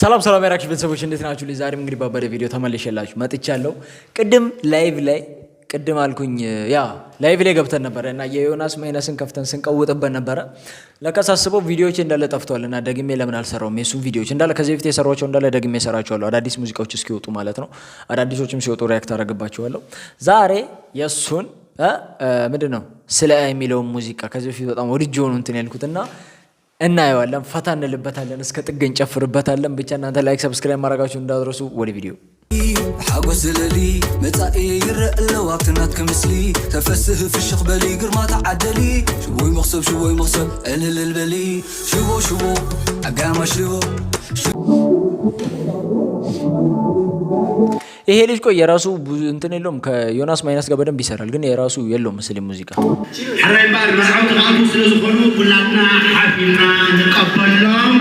ሰላም ሰላም ያራክሽ ቤተሰቦች እንዴት ናችሁ? ዛሬም እንግዲህ ባባደ ቪዲዮ ተመልሼላችሁ መጥቻለሁ። ቅድም አልኩኝ ላይቭ ላይ ገብተን ነበር እና የዮናስ ማይነስን ከፍተን ስንቀውጥበት ነበር። ለከሳስበው ቪዲዮዎች እንዳለ ጠፍቷልና ደግሜ ለምን አልሰራውም? የሱን ቪዲዮዎች እንዳለ ከዚህ በፊት የሰራቸው እንዳለ ደግሜ እሰራቸዋለሁ። አዳዲስ ሙዚቃዎች እስኪወጡ ማለት ነው። አዳዲሶችም ሲወጡ ሪያክት አደርግባቸዋለሁ። ዛሬ የሱን ምንድነው ስለ የሚለው ሙዚቃ ከዚህ በፊት በጣም ወድጄው ነው እንትን ያልኩትና እናየዋለን፣ ፈታ እንልበታለን፣ እስከ ጥግ እንጨፍርበታለን። ብቻ እናንተ ላይክ ሰብስክራይብ ማድረጋችሁ እንዳትረሱ። ወደ ቪዲዮ حاجز للي متاعي يرق لوقتنات كمسلي تفسه في الشخ بالي قرمات عدلي شوي مخصب قلل البلي شو أقام شو ይሄ ልጅ ቆይ የራሱ እንትን የለውም ከዮናስ ማይነስ ጋር በደንብ ይሰራል፣ ግን የራሱ የለውም መሰለኝ ሙዚቃ حريبار مسعود تقاطو سلازخونو كلنا حافلنا نتقبلهم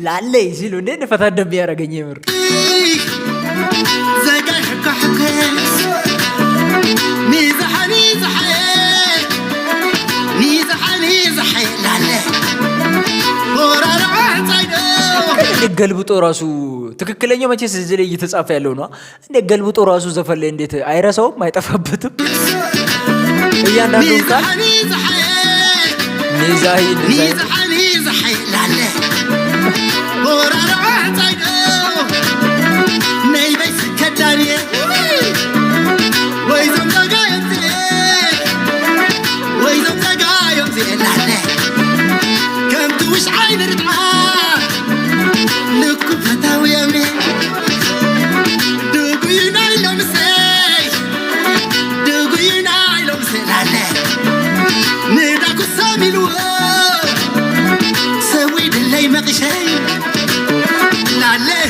ላለ ይሲሉ እንደ ፈታ ደብ ያረገኝ ይምር زكاي حكا نيزحني زحي لاله ورارع صيدو ገልብጦ ራሱ ትክክለኛው መቼስ እዚህ ላይ እየተጻፈ ያለው ነው። እንደ ገልብጦ ራሱ ዘፈን ላይ እንዴት አይረሳውም አይጠፋበትም። እያንዳንዱ ቃል ኒዛሂ زحي لاله ورارع صيدو نيبي سكداني ويزم تقايم زي لاله كم توش عين رضعه لكم فتاوي يمي دوقينا يلوم سي لاله نداكو سامي الوهاب سويد اللي مقشي لاله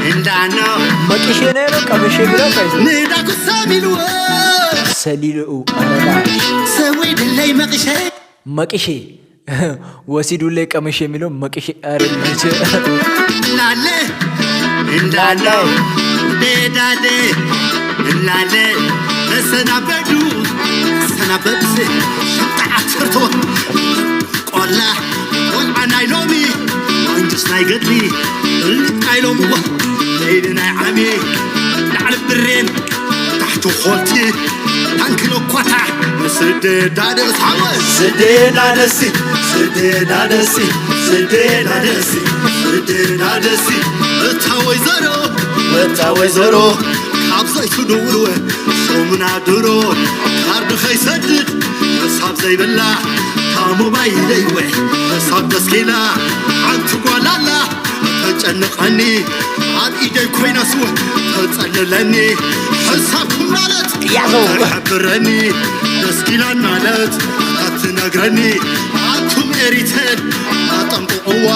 عندنا مقشي ነው ቀበሽ ብለው ካይዘ نداكو سامي الوهاب ሰሊሉ አረጋሽ سويد اللي مقشي ወሲዱ ላይ ቀመሽ የሚለው መቅሽ አረመች ላለ እንዳለው ዴዳዴ ላለ ለሰናበዱ ሰናበድስ ሽጣዓትርቶ ቆላ ወልዓናይ ሎሚ አንጅስ ናይ ገድሊ ርልቃይሎም ለይድናይ ዓሚ ላዕሊ ብሬን ታሕቱ ኾልቲ አንክሎ ኳታ ስደዳደ ሳወስ ስደዳደሲ እታወይ ዘሮ ካብዘይቱ ደውልወ ሶምና ድሮ ካርድ ኸይሰድድ ሕሳብ ዘይበላ ታሞባይለይወ ሕሳብ ደስኪላ ዓንቲ ጓላላ ተጨንቐኒ ኣብ ኢደይ ኮይናስወ ተጸልለኒ ሕሳብኩም ማለት ተሕብረኒ ደስኪላን ማለት ኣትነግረኒ ኣቱም ኤሪተን ኣጠምጥቕዋ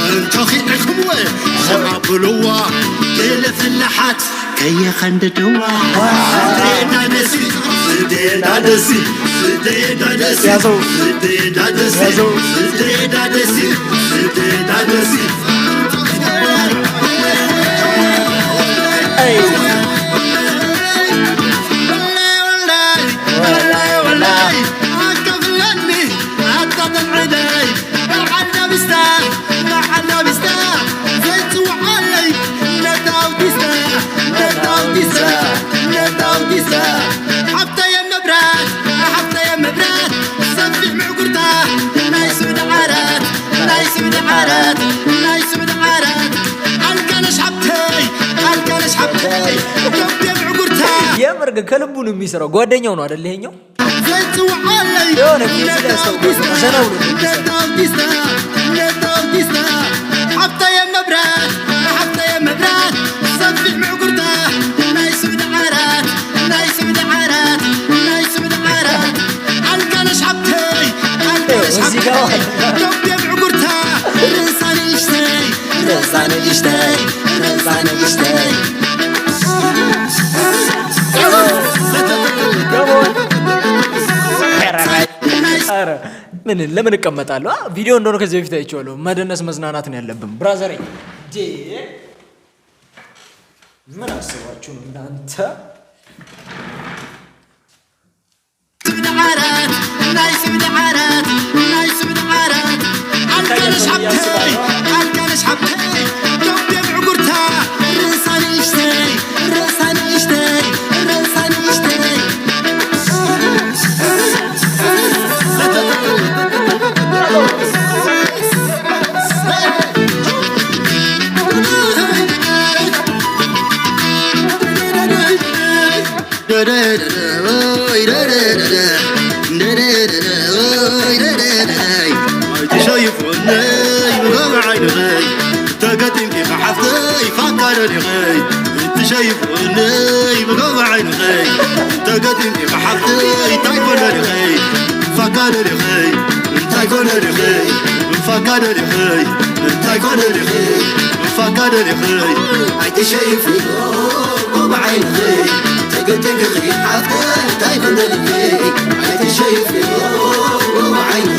እንተኺዕልኩምወ ዘዓብልዋ ገለ ፍላሓት ከየኸንድድዋ ስደዳደሲ የምርግ ከልቡ ነው የሚሰራው። ጓደኛው ነው አይደል? ይሄኛው የሆነ ሰው ዘናው ነው ربي بعقرتها رساني اشتاي رساني اشتاي رساني اشتاي ምን ለምን እቀመጣለሁ? ቪዲዮ እንደሆነ ከዚህ በፊት አይቼዋለሁ። መደነስ መዝናናት ነው ያለብን ብራዘር። ምን አስባችሁ ነው እናንተ? سبدعارات ناي سبدعارات ناي سبدعارات عالكالش حبتي عالكالش حبتي ربي بعقرتها رساني اشتاي رساني اشتاي رساني اشتاي شايفوني وقام عيني تقدم كيف حفتي فكرني غي انت شايفوني وقام عيني تقدم كيف حفتي تايكونني غي فكرني غي تايكونني غي فكرني غي تايكونني غي فكرني غي انت شايفوني وقام عيني تقدم كيف حفتي تايكونني غي انت شايفوني وقام عيني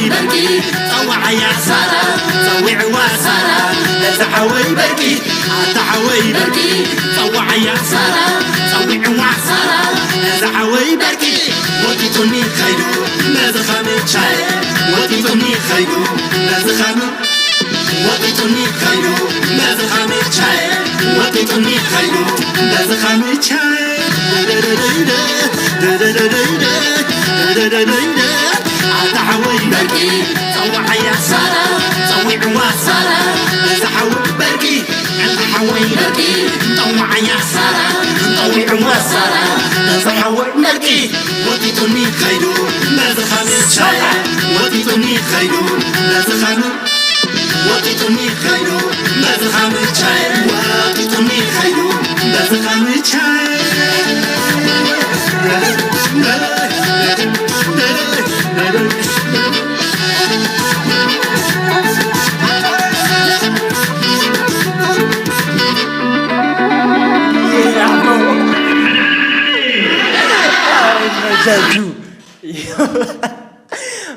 بركي طوع يا سارة طوع وسارة تحوي بركي تحوي بركي طوع يا سارة طوع وسارة تحوي بركي وتتوني خيرو نزخمي شاي وتتوني خيرو نزخمي وتتوني خيرو نزخمي شاي وتتوني خيرو نزخمي شاي تحوي بركي طوع يا سارة طوع وسارة تحوي بركي تحوي بركي طوع يا سارة طوع وسارة تحوي بركي وتتوني خيرو نزخمي شاي وتتوني خيرو نزخمي وتتوني خيرو نزخمي شاي وتتوني خيرو نزخمي شاي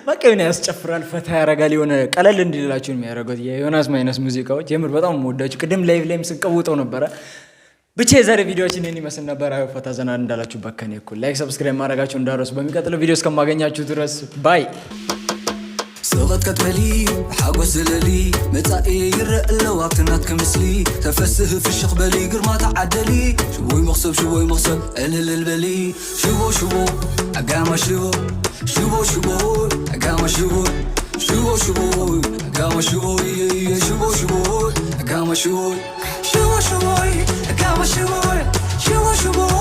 በቃ የሆነ ያስጨፍራል፣ ፈታ ያረጋል፣ የሆነ ቀለል እንዲላችሁ የሚያደርጉት የዮናስ ማይነስ ሙዚቃዎች የምር በጣም ወዳችሁ። ቅድም ላይቭ ላይም ስንቀውጠው ነበረ። ብቻ የዛሬ ቪዲዮችን ይህን ይመስል ነበር። ፈታ ዘና እንዳላችሁበት ከኔ እኩል ላይክ፣ ሰብስክራይብ ማድረጋችሁ እንዳትረሱ። በሚቀጥለው ቪዲዮ እስከማገኛችሁ ድረስ ባይ። سوغت كتبلي حاقوس للي متاقي يرق اللواتنات كمسلي تفسه في الشيخ بلي قرما تعدلي شوي مغصب شوي مغصب الهل البلي شوبو شوبو اقاما شوبو شوبو شوبو اقاما شوبو شوبو شوبو اقاما شوبو شوبو شوبو اقاما شوبو شوبو شوبو اقاما شوبو شوبو شوبو